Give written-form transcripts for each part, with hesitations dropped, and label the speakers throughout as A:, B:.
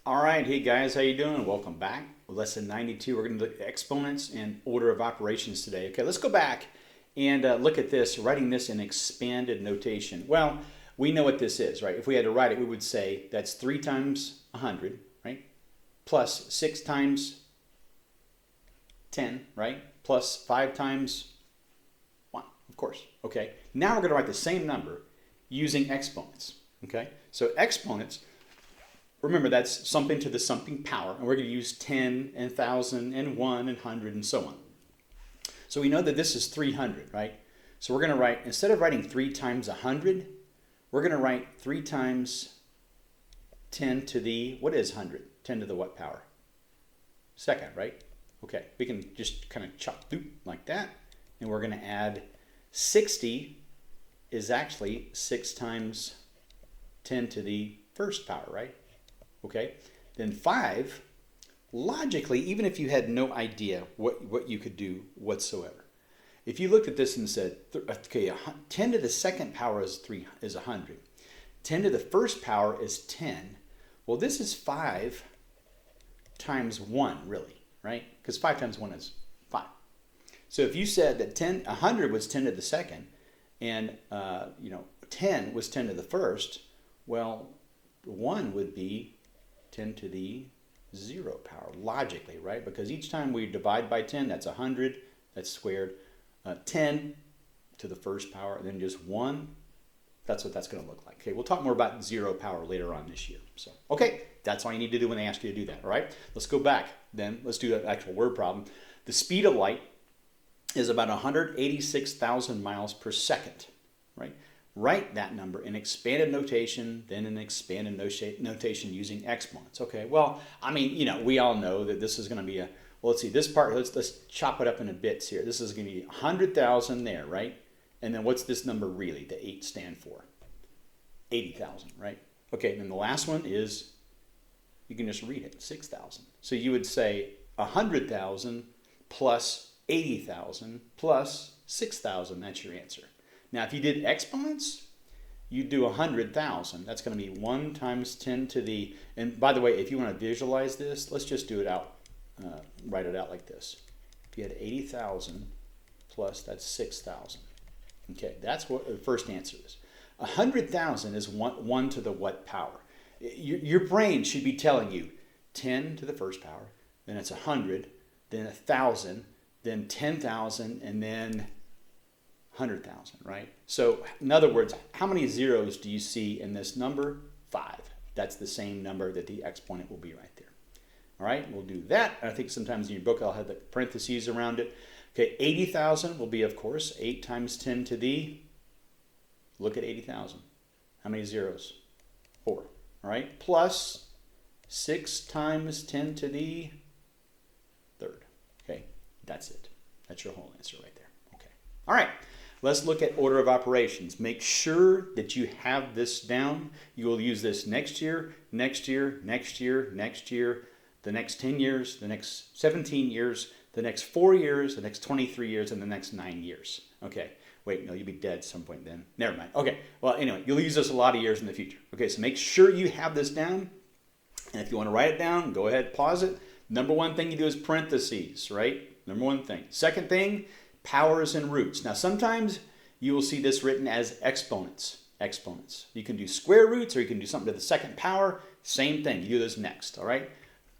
A: All right, hey guys, how you doing? Welcome back. Lesson 92. We're going to look at exponents and order of operations today. Okay, let's go back and look at this, writing this in expanded notation. Well, we know what this is, right? If we had to write it, we would say that's 3 times 100, right? Plus 6 times 10, right? Plus 5 times 1, of course. Okay, now we're going to write the same number using exponents. Okay, so exponents, remember, that's something to the something power, and we're going to use 10 and 1,000 and 1 and 100 and so on. So we know that this is 300, right? So we're going to write, instead of writing 3 times 100, we're going to write 3 times 10 to the, what is 100? 10 to the what power? Second, right? Okay, we can just kind of chop through like that, and we're going to add 60 is actually 6 times 10 to the first power, right? Okay, then 5, logically, even if you had no idea what you could do whatsoever, if you looked at this and said, okay, 10 to the second power is 100, 10 to the first power is 10, well, this is 5 times 1, really, right? Because 5 times 1 is 5. So if you said that 100 was 10 to the second, and 10 was 10 to the first, well, 1 would be 10 to the 0 power, logically, right? Because each time we divide by 10, that's 100, that's squared. 10 to the first power, and then just 1, that's what that's going to look like. Okay, we'll talk more about 0 power later on this year. So, okay, that's all you need to do when they ask you to do that, all right? Let's go back then. Let's do an actual word problem. The speed of light is about 186,000 miles per second, right? Write that number in expanded notation, then in expanded notation using exponents. Okay, well, I mean, we all know that this is going to be well, let's see, this part, let's chop it up into bits here. This is going to be 100,000 there, right? And then what's this number really, the 8 stand for? 80,000, right? Okay, and then the last one is, you can just read it, 6,000. So you would say 100,000 plus 80,000 plus 6,000, that's your answer. Now, if you did exponents, you'd do 100,000. That's going to be 1 times 10 to the, and by the way, if you want to visualize this, let's just do it out, write it out like this. If you had 80,000 plus, that's 6,000. Okay, that's what the first answer is. 100,000 is 1 to the what power? Your brain should be telling you 10 to the first power, then it's 100, then 1,000, then 10,000, and then 100,000, right? So in other words, how many zeros do you see in this number? 5. That's the same number that the exponent will be right there. All right, we'll do that. I think sometimes in your book I'll have the parentheses around it. Okay, 80,000 will be, of course, 8 times 10 to the, look at 80,000. How many zeros? 4. All right, plus 6 times 10 to the third. Okay, that's it. That's your whole answer right there. Okay, all right. Let's look at order of operations. Make sure that you have this down. You will use this next year, next year, next year, next year, the next 10 years, the next 17 years, the next 4 years, the next 23 years, and the next 9 years. Okay, wait, no, you'll be dead at some point then. Never mind. Okay, well, anyway, you'll use this a lot of years in the future. Okay, so make sure you have this down. And if you want to write it down, go ahead, pause it. Number one thing you do is parentheses, right? Number one thing. Second thing, powers and roots. Now, sometimes you will see this written as exponents. Exponents. You can do square roots, or you can do something to the second power. Same thing. You do this next, all right?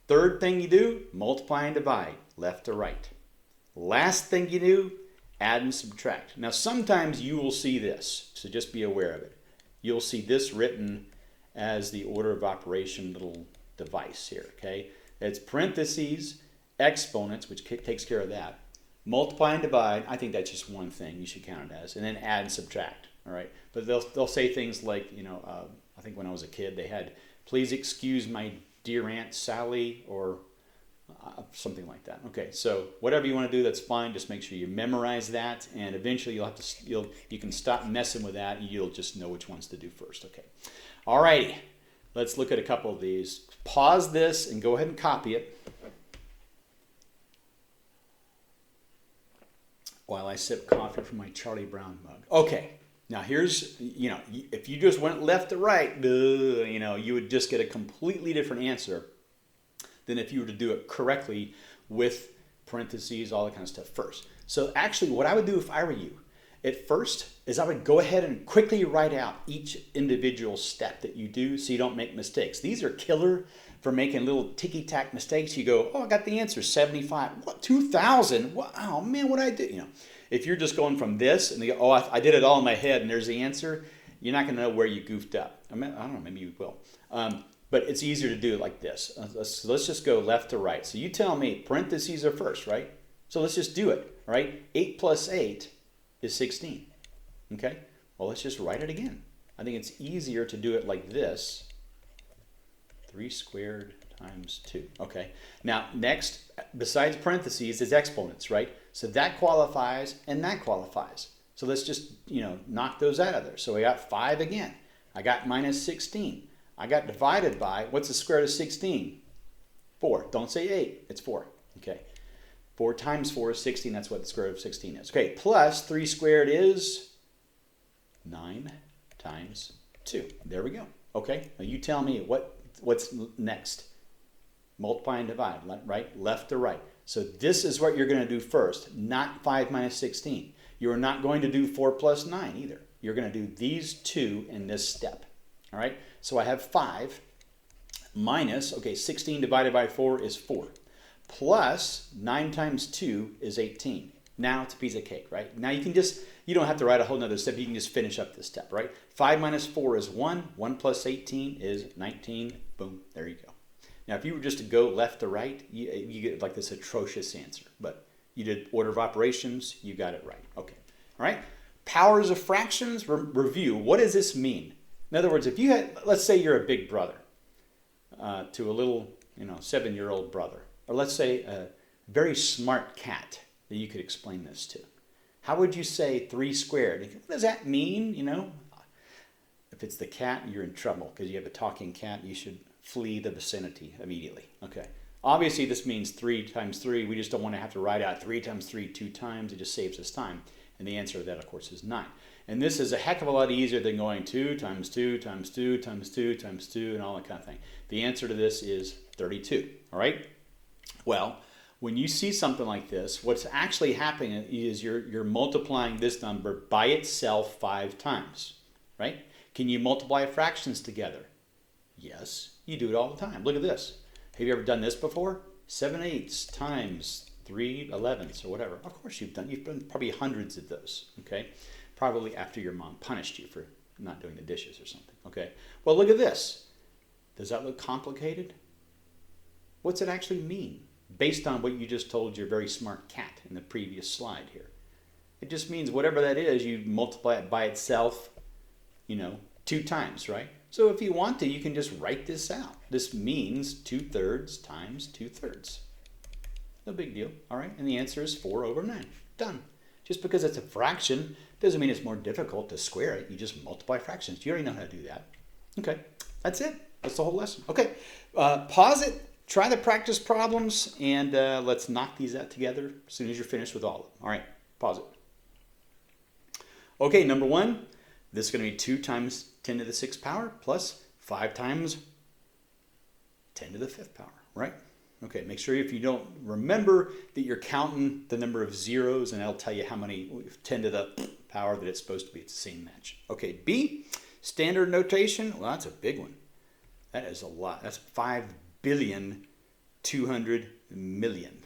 A: Third thing you do, multiply and divide, left to right. Last thing you do, add and subtract. Now, sometimes you will see this, so just be aware of it. You'll see this written as the order of operation little device here, okay? It's parentheses, exponents, which takes care of that. Multiply and divide, I think that's just one thing you should count it as, and then add and subtract, all right? But they'll say things like, I think when I was a kid, they had, please excuse my dear Aunt Sally, or something like that. Okay, so whatever you want to do, that's fine. Just make sure you memorize that, and eventually you can stop messing with that, and you'll just know which ones to do first. Okay, all righty. Let's look at a couple of these. Pause this and go ahead and copy it while I sip coffee from my Charlie Brown mug. Okay, Now here's, if you just went left to right, you would just get a completely different answer than if you were to do it correctly with parentheses, all that kind of stuff first. So actually what I would do if I were you at first is I would go ahead and quickly write out each individual step that you do so you don't make mistakes. These are killer for making little ticky-tack mistakes. You go, oh, I got the answer, 75. What, 2,000? What, oh, man, what did I do? You know, if you're just going from this and you go, oh, I did it all in my head and there's the answer, you're not going to know where you goofed up. I mean, I don't know, maybe you will. But it's easier to do it like this. Let's just go left to right. So you tell me, parentheses are first, right? So let's just do it, right? 8 plus 8 is 16, okay? Well, let's just write it again. I think it's easier to do it like this. 3 squared times 2, okay? Now, next, besides parentheses, is exponents, right? So that qualifies and that qualifies. So let's just, knock those out of there. So we got 5 again. I got minus 16. I got divided by, what's the square root of 16? 4. Don't say 8, it's 4, okay? 4 times 4 is 16, that's what the square root of 16 is. Okay, plus 3 squared is 9 times 2. There we go, okay? Now you tell me what's next. Multiply and divide, right? Left to right. So this is what you're going to do first, not 5 minus 16. You are not going to do 4 plus 9 either. You're going to do these two in this step. All right, so I have 5 minus, 16 divided by 4 is 4. Plus 9 times 2 is 18. Now it's a piece of cake, right? Now you don't have to write a whole nother step. You can just finish up this step, right? 5 minus 4 is 1. 1 plus 18 is 19. Boom, there you go. Now if you were just to go left to right, you get like this atrocious answer. But you did order of operations, you got it right. Okay, all right? Powers of fractions, review. What does this mean? In other words, if you had, let's say you're a big brother to a little, 7-year-old brother, or let's say a very smart cat that you could explain this to. How would you say 3 squared? What does that mean? If it's the cat, you're in trouble because you have a talking cat. You should flee the vicinity immediately. Okay. Obviously, this means 3 times 3. We just don't want to have to write out 3 times 3 2 times. It just saves us time. And the answer to that, of course, is 9. And this is a heck of a lot easier than going 2 times 2 times 2 times 2 times 2 and all that kind of thing. The answer to this is 32. All right? Well, when you see something like this, what's actually happening is you're multiplying this number by itself 5 times. Right? Can you multiply fractions together? Yes, you do it all the time. Look at this. Have you ever done this before? 7/8 times 3/11 or whatever. Of course you've done probably hundreds of those, okay? Probably after your mom punished you for not doing the dishes or something, okay? Well, look at this. Does that look complicated? What's it actually mean based on what you just told your very smart cat in the previous slide here? It just means whatever that is, you multiply it by itself, 2 times, right? So if you want to, you can just write this out. This means 2/3 times 2/3. No big deal, all right? And the answer is 4/9. Done. Just because it's a fraction doesn't mean it's more difficult to square it. You just multiply fractions. You already know how to do that. Okay, that's it. That's the whole lesson. Okay, pause it. Try the practice problems, and let's knock these out together as soon as you're finished with all of them. All right, pause it. Okay, number 1, this is going to be 2 times 10 to the 6th power plus 5 times 10 to the 5th power, right? Okay, make sure if you don't remember that you're counting the number of zeros, and that'll tell you how many 10 to the power that it's supposed to be. It's the same match. Okay, B, standard notation. Well, that's a big one. That is a lot. That's 5,200,000,000,000.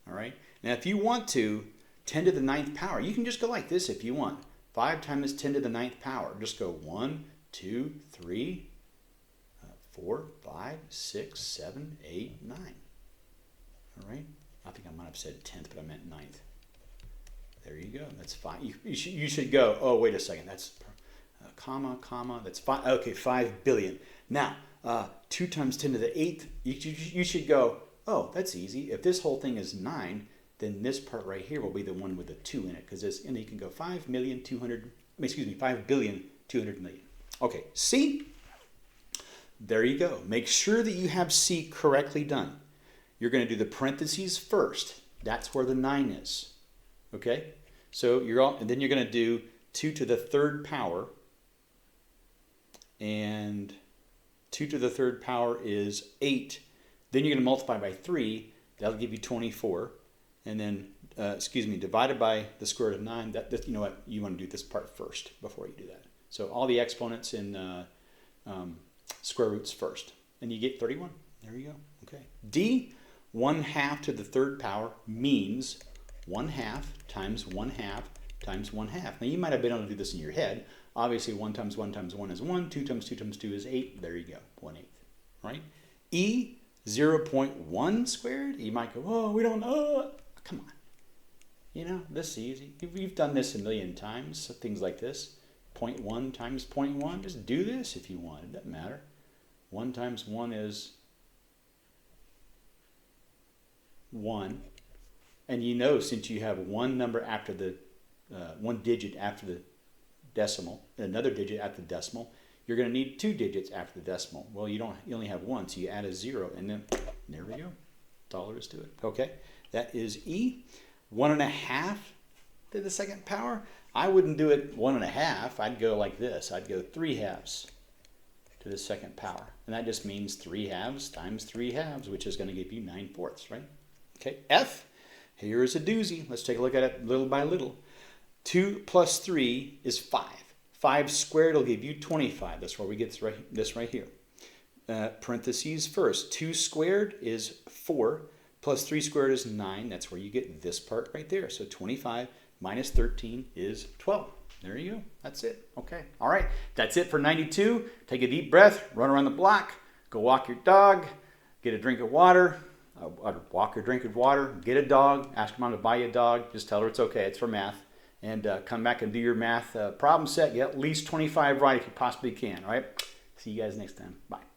A: All right? Now, if you want to, 10 to the 9th power, you can just go like this if you want. 5 times 10 to the 9th power. Just go 1, 2, 3, 4, 5, 6, 7, 8, 9. All right? I think I might have said 10th, but I meant 9th. There you go. That's 5. You should go, oh, wait a second. That's comma. That's 5. Okay, 5 billion. Now, 2 times 10 to the 8th, you should go, oh, that's easy. If this whole thing is 9, then this part right here will be the one with the 2 in it, because you can go 5,200,000,000. Okay, C. There you go. Make sure that you have C correctly done. You're going to do the parentheses first. That's where the 9 is. Okay? So and then you're going to do 2 to the 3rd power. And 2 to the 3rd power is 8 Then you're going to multiply by 3. That'll give you 24. And then, divided by the square root of 9. You know what? You want to do this part first before you do that. So all the exponents in square roots first. And you get 31. There you go. Okay. D, 1/2 to the third power means 1/2 times 1/2 times 1/2. Now you might have been able to do this in your head. Obviously 1 times 1 times 1 is 1. 2 times 2 times 2 is 8. There you go. 1/8. Right? E, 0.1 squared. You might go, oh, we don't know. Come on. You know, this is easy. You've done this a million times. So things like this. 0.1 times 0.1. Just do this if you want. It doesn't matter. 1 times 1 is 1. And you know, since you have one number after the, one digit after the decimal, and another digit after the decimal, you're going to need 2 digits after the decimal. Well, you only have 1, so you add a 0, and then there we go. That's all there is to it. Okay, that is E. 1/2 to the second power. I wouldn't do it 1/2. I'd go like this. I'd go 3/2 to the second power, and that just means 3/2 times 3/2, which is going to give you 9/4, right? Okay, F. Here is a doozy. Let's take a look at it little by little. 2 plus 3 is 5. 5 squared will give you 25. That's where we get this right here. Parentheses first. 2 squared is 4. Plus 3 squared is 9. That's where you get this part right there. So 25 minus 13 is 12. There you go. That's it. Okay. All right. That's it for 92. Take a deep breath. Run around the block. Go walk your dog. Get a drink of water. Walk or drink of water. Get a dog. Ask your mom to buy you a dog. Just tell her it's okay. It's for math. And come back and do your math problem set. Get at least 25 right if you possibly can. All right. See you guys next time. Bye.